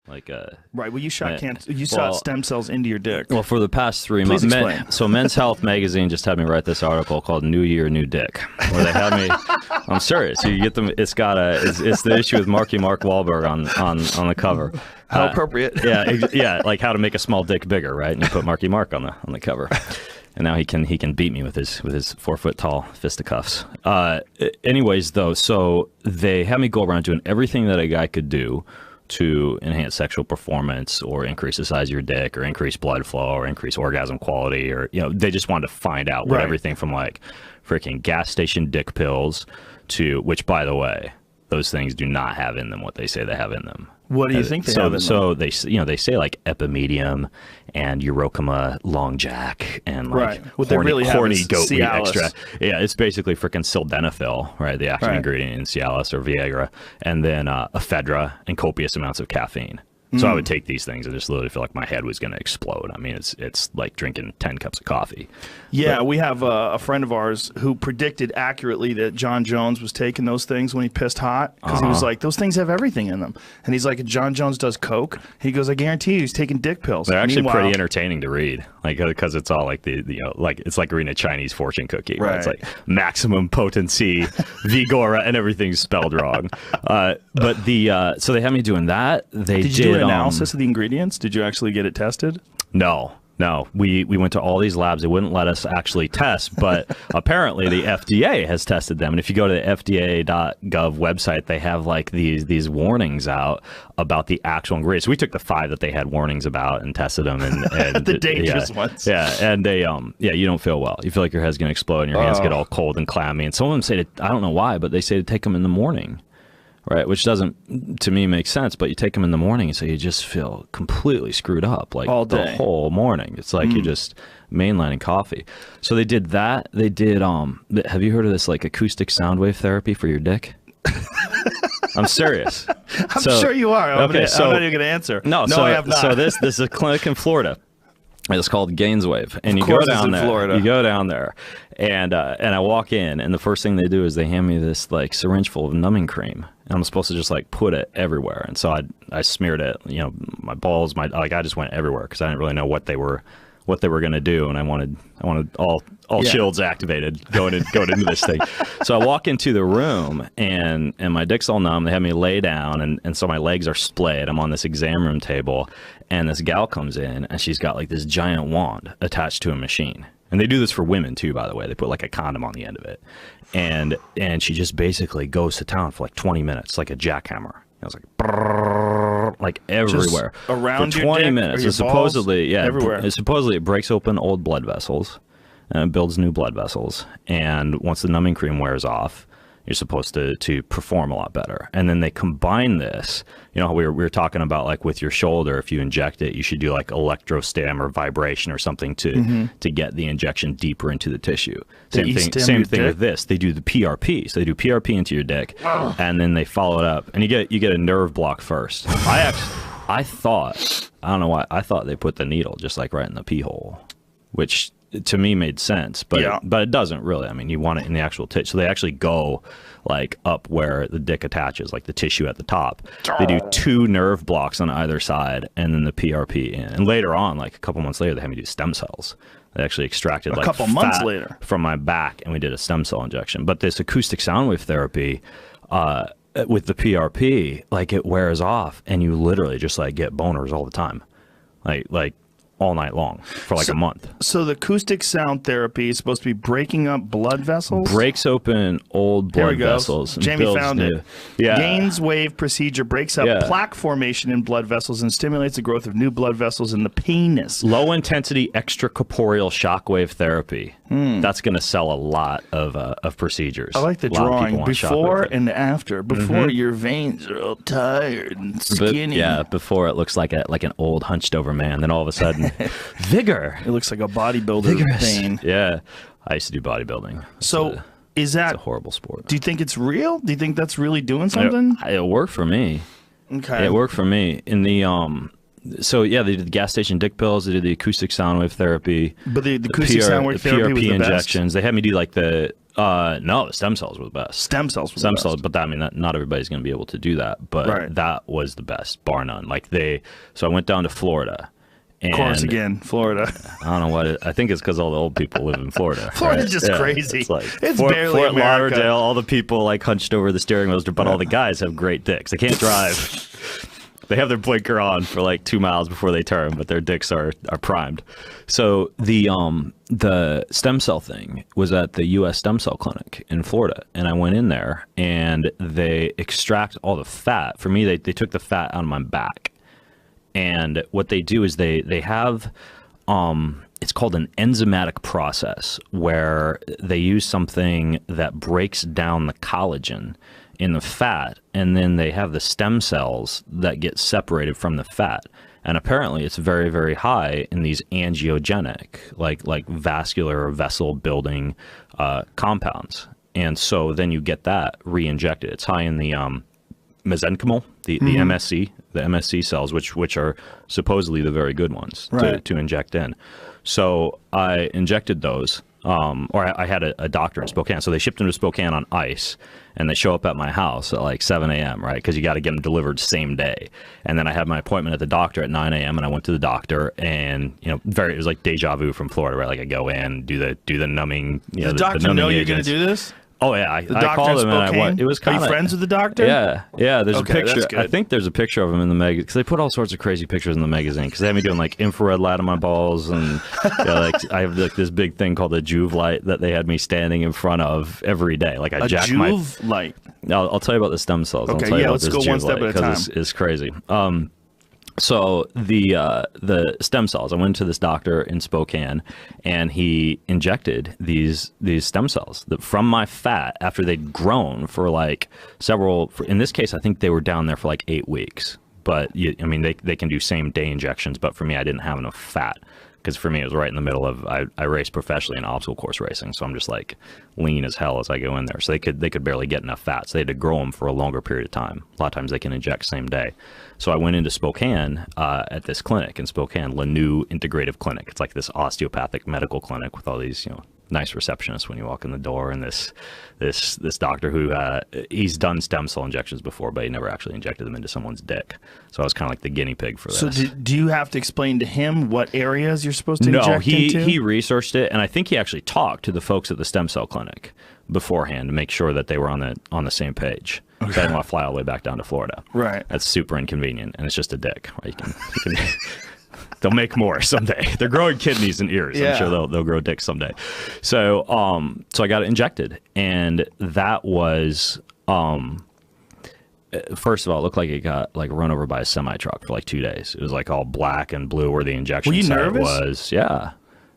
Like right. Well, you shot shot stem cells into your dick. Well, for the past 3 months, so Men's Health magazine just had me write this article called "New Year, New Dick," where they had me. I'm serious. You get them. It's the issue with Mark Wahlberg on the cover. How appropriate. Yeah, like how to make a small dick bigger, right? And you put Mark on the cover. And now he can beat me with his 4-foot tall fisticuffs. Anyways, though, so they had me go around doing everything that a guy could do to enhance sexual performance or increase the size of your dick or increase blood flow or increase orgasm quality, or they just wanted to find out what everything from like freaking gas station dick pills to, which by the way, those things do not have in them what they say they have in them. What do you think they have in them? So they say like epimedium and urocoma long jack and like horny goat meat extract. Yeah, it's basically freaking sildenafil, right? The active ingredient in Cialis or Viagra, and then ephedra and copious amounts of caffeine. So I would take these things and just literally feel like my head was going to explode. I mean, it's like drinking 10 cups of coffee. Yeah, we have a friend of ours who predicted accurately that John Jones was taking those things when he pissed hot, because he was like, those things have everything in them. And he's like, John Jones does coke. He goes, I guarantee you he's taking dick pills. They're actually pretty entertaining to read, like, because it's all like like it's like reading a Chinese fortune cookie. Right. It's like maximum potency, vigora, and everything's spelled wrong. But so they had me doing that. Did you do an analysis of the ingredients? Did you actually get it tested? No. We went to all these labs. They wouldn't let us actually test, but apparently the FDA has tested them. And if you go to the FDA.gov website, they have like these warnings out about the actual ingredients. We took the 5 that they had warnings about and tested them, and the dangerous ones. Yeah, and they you don't feel well. You feel like your head's gonna explode and your hands get all cold and clammy. And some of them say I don't know why, but they say to take them in the morning. Right, which doesn't, to me, make sense. But you take them in the morning, so you just feel completely screwed up, like all day, the whole morning. It's like you're just mainlining coffee. So they did that. They did. Have you heard of this, like acoustic sound wave therapy for your dick? I'm serious. I'm sure you are. I'm not even going to answer. No, I have not. So this is a clinic in Florida. It's called Gaineswave, and you go down there. Florida. You go down there, and I walk in, and the first thing they do is they hand me this like syringe full of numbing cream, and I'm supposed to just like put it everywhere. And so I smeared it, my balls, I just went everywhere because I didn't really know what they were going to do, and I wanted all shields activated going into this thing. So I walk into the room, and my dick's all numb. They have me lay down, and so my legs are splayed. I'm on this exam room table, and this gal comes in, and she's got like this giant wand attached to a machine. And they do this for women too, by the way. They put like a condom on the end of it, and she just basically goes to town for like 20 minutes, like a jackhammer. I was like, brrr, like everywhere. Just around for 20 your dick minutes. Or your supposedly, yeah, everywhere. Supposedly it breaks open old blood vessels and builds new blood vessels. And once the numbing cream wears off, you're supposed to perform a lot better. And then they combine this. You know, we were talking about like with your shoulder, if you inject it, you should do like electrostim or vibration or something to get the injection deeper into the tissue. Same thing with this. They do the PRP. So they do PRP into your dick, and then they follow it up, and you get a nerve block first. I thought, I don't know why, I thought they put the needle just like right in the pee hole, which to me made sense, but it doesn't really. I mean, you want it in the actual tissue. So they actually go like up where the dick attaches, like the tissue at the top. They do 2 nerve blocks on either side, and then the PRP in. And later on, like a couple months later, they had me do stem cells. They actually extracted like couple months later from my back, and we did a stem cell injection. But this acoustic sound wave therapy, with the PRP, like it wears off, and you literally just like get boners all the time, like all night long for like a month. So the acoustic sound therapy is supposed to be breaking up blood vessels? Breaks open old blood vessels. Jamie found it. Yeah. Gaineswave procedure breaks up plaque formation in blood vessels and stimulates the growth of new blood vessels in the penis. Low intensity extracorporeal shockwave therapy. That's going to sell a lot of procedures. I like the drawing before and after. Before your veins are all tired and skinny. Yeah, before it looks like an old hunched over man. Then all of a sudden, vigor. It looks like a bodybuilder vein. Yeah, I used to do bodybuilding. So is that a horrible sport? Do you think it's real? Do you think that's really doing something? It worked for me. Okay. It worked for me in the So yeah, they did the gas station dick pills. They did the acoustic sound wave therapy. But the acoustic sound wave therapy was the injections. best. They had me do like the No, the stem cells were the best. Stem cells were Stem the best. cells, but I mean, not everybody's going to be able to do that. But that was the best, bar none. So I went down to Florida. And of course, again, Florida. I don't know what I think it's because all the old people live in Florida. Florida's just crazy. It's barely Fort America. Lauderdale. All the people hunched over the steering wheels, but all the guys have great dicks. They can't drive. They have their blinker on for 2 miles before they turn, but their dicks are primed. So the stem cell thing was at the U.S. Stem Cell Clinic in Florida, and I went in there and they extract all the fat. For me, they took the fat out of my back. And what they do is they have, it's called an enzymatic process where they use something that breaks down the collagen in the fat, and then they have the stem cells that get separated from the fat. And apparently it's very, very high in these angiogenic, like vascular or vessel building compounds. And so then you get that re-injected. It's high in the mesenchymal, the MSC, the MSC cells, which are supposedly the very good ones to inject in. So I injected those, or I had a doctor in Spokane. So they shipped them to Spokane on ice, and they show up at my house at 7 a.m., right? Because you got to get them delivered same day. And then I had my appointment at the doctor at 9 a.m., and I went to the doctor, and it was like deja vu from Florida, right? I go in, do the numbing. The doctor know you're going to do this? Oh yeah, I called him and I went. It was kind of. Are you friends with the doctor? Yeah. There's a picture. That's good. I think there's a picture of him in the magazine because they put all sorts of crazy pictures in the magazine because they had me doing infrared light on my balls and I have this big thing called a Juve light that they had me standing in front of every day. I jack Juve light. I'll tell you about the stem cells. Okay, I'll tell you about let's this go Juve one step light at a time. It's crazy. So the stem cells, I went to this doctor in Spokane, and he injected these stem cells from my fat after they'd grown for in this case, I think they were down there for 8 weeks. But they can do same day injections, but for me, I didn't have enough fat. Because for me, it was right in the middle of, I race professionally in obstacle course racing, so I'm just lean as hell as I go in there. So they could barely get enough fat, so they had to grow them for a longer period of time. A lot of times they can inject same day. So I went into Spokane at this clinic in Spokane, Lanou Integrative Clinic. It's this osteopathic medical clinic with all these nice receptionists when you walk in the door, and this doctor who he's done stem cell injections before, but he never actually injected them into someone's dick. So I was kind of the guinea pig for this. So do you have to explain to him what areas you're supposed to inject into? No, he researched it, and I think he actually talked to the folks at the stem cell clinic beforehand to make sure that they were on the same page. Okay. I didn't want to fly all the way back down to Florida. Right. That's super inconvenient, and it's just a dick. Right? You can they'll make more someday. They're growing kidneys and ears. Yeah. I'm sure they'll grow dicks someday. So so I got it injected, and that was first of all, it looked like it got run over by a semi truck for 2 days. It was all black and blue where the injection site nervous? was. Yeah.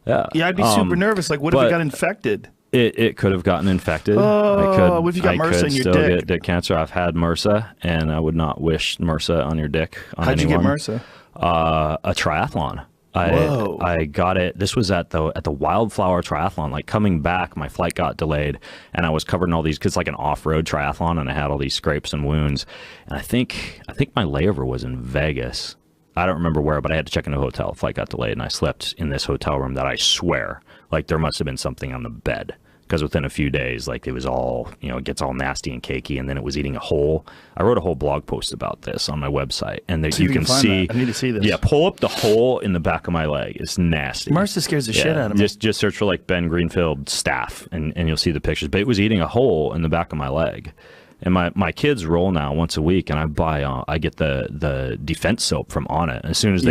Yeah, I'd be super nervous. What if it got infected? It could have gotten infected. What if you got MRSA in your dick? Get dick cancer. I've had MRSA, and I would not wish MRSA on your dick. How'd you get MRSA? A triathlon. I got it. This was at the Wildflower Triathlon. Coming back, my flight got delayed, and I was covered in all these, because it's an off-road triathlon, and I had all these scrapes and wounds. And I think my layover was in Vegas. I don't remember where, but I had to check into a hotel. Flight got delayed, and I slept in this hotel room that I swear, there must have been something on the bed. Because within a few days, it was all, it gets all nasty and cakey, and then it was eating a hole. I wrote a whole blog post about this on my website, and you can see. I need to see this. Yeah, pull up the hole in the back of my leg. It's nasty. MRSA scares the shit out of me. Just search for Ben Greenfield staph, and you'll see the pictures. But it was eating a hole in the back of my leg. And my kids roll now once a week, and I get the defense soap from On It. As soon as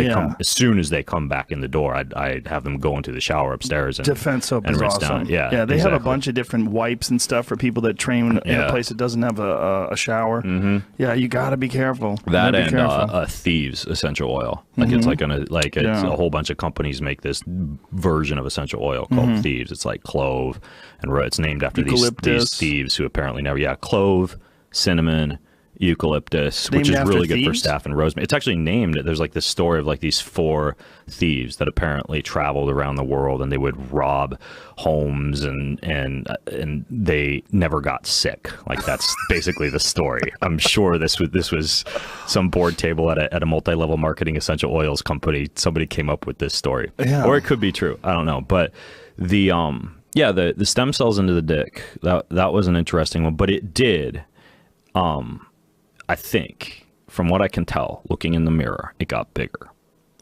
they come back in the door, I'd have them go into the shower upstairs and defense soap is rinse awesome. down. Yeah, they have a bunch of different wipes and stuff for people that train in a place that doesn't have a shower. Mm-hmm. Yeah, you got to be careful. That and Thieves essential oil. It's a whole bunch of companies make this version of essential oil called Thieves. It's clove and it's named after these thieves who apparently never. Yeah, clove, cinnamon, eucalyptus, which is really good for staph and rosemary. It's actually named. There's this story of these 4 thieves that apparently traveled around the world, and they would rob homes, and they never got sick. That's basically the story. I'm sure this was some board table at a multi-level marketing essential oils company. Somebody came up with this story, or it could be true. I don't know, but Yeah, the stem cells into the dick, that was an interesting one, but it did, I think, from what I can tell, looking in the mirror, it got bigger.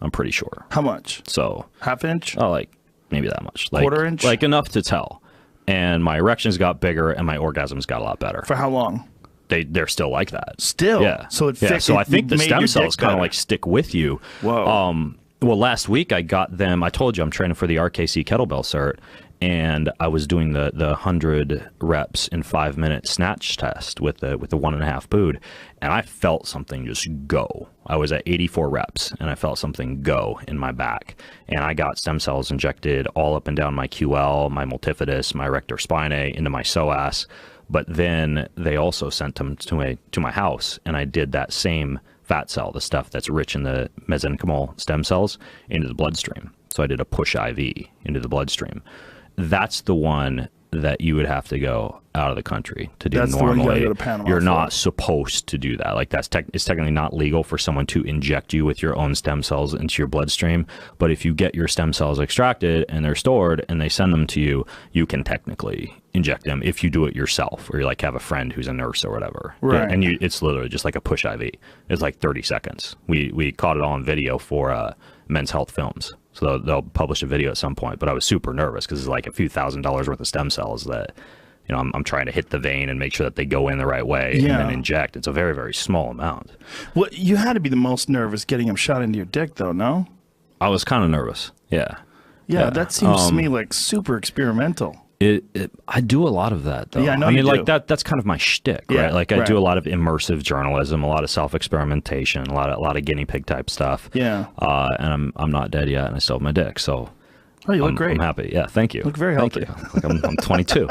I'm pretty sure. How much? So half inch? Oh, like maybe that much. Like, quarter inch? Like enough to tell. And my erections got bigger and my orgasms got a lot better. For how long? They're still like that. Still? Yeah. So so I think the stem cells kind of like stick with you. Whoa. Well, last week I got them. I told you I'm training for the RKC kettlebell cert, and I was doing the 100 reps in 5 minute snatch test with the 1.5 boot, and I felt something just go. I was at 84 reps, and I felt something go in my back, and I got stem cells injected all up and down my QL, my multifidus, my rector spinae, into my psoas. But then they also sent them to my house, and I did that same fat cell, the stuff that's rich in the mesenchymal stem cells, into the bloodstream. So I did a push IV into the bloodstream. That's the one that you would have to go out of the country to do. That's normally. The one you gotta go to Panama You're for. not supposed to do that. Like it's technically not legal for someone to inject you with your own stem cells into your bloodstream. But if you get your stem cells extracted and they're stored and they send them to you, you can technically inject them if you do it yourself, or you like have a friend who's a nurse or whatever. Right. And it's literally just like a push IV. It's like 30 seconds. We caught it all on video for Men's Health Films. So they'll publish a video at some point, but I was super nervous because it's like a few $1,000s worth of stem cells that, you know, I'm trying to hit the vein and make sure that they go in the right way and then inject. It's a very, very small amount. Well, you had to be the most nervous getting them shot into your dick, though, no? I was kind of nervous. Yeah. Yeah, that seems to me like super experimental. I do a lot of that, though. Yeah, I know. I mean, you like do. that's kind of my shtick, Yeah, right? Like I do a lot of immersive journalism, a lot of self-experimentation, a lot of guinea pig type stuff. Yeah. And I'm not dead yet, and I still have my dick, so Oh, you look great. I'm happy. Yeah, thank you. Look very Thank healthy. you. Like I'm 22.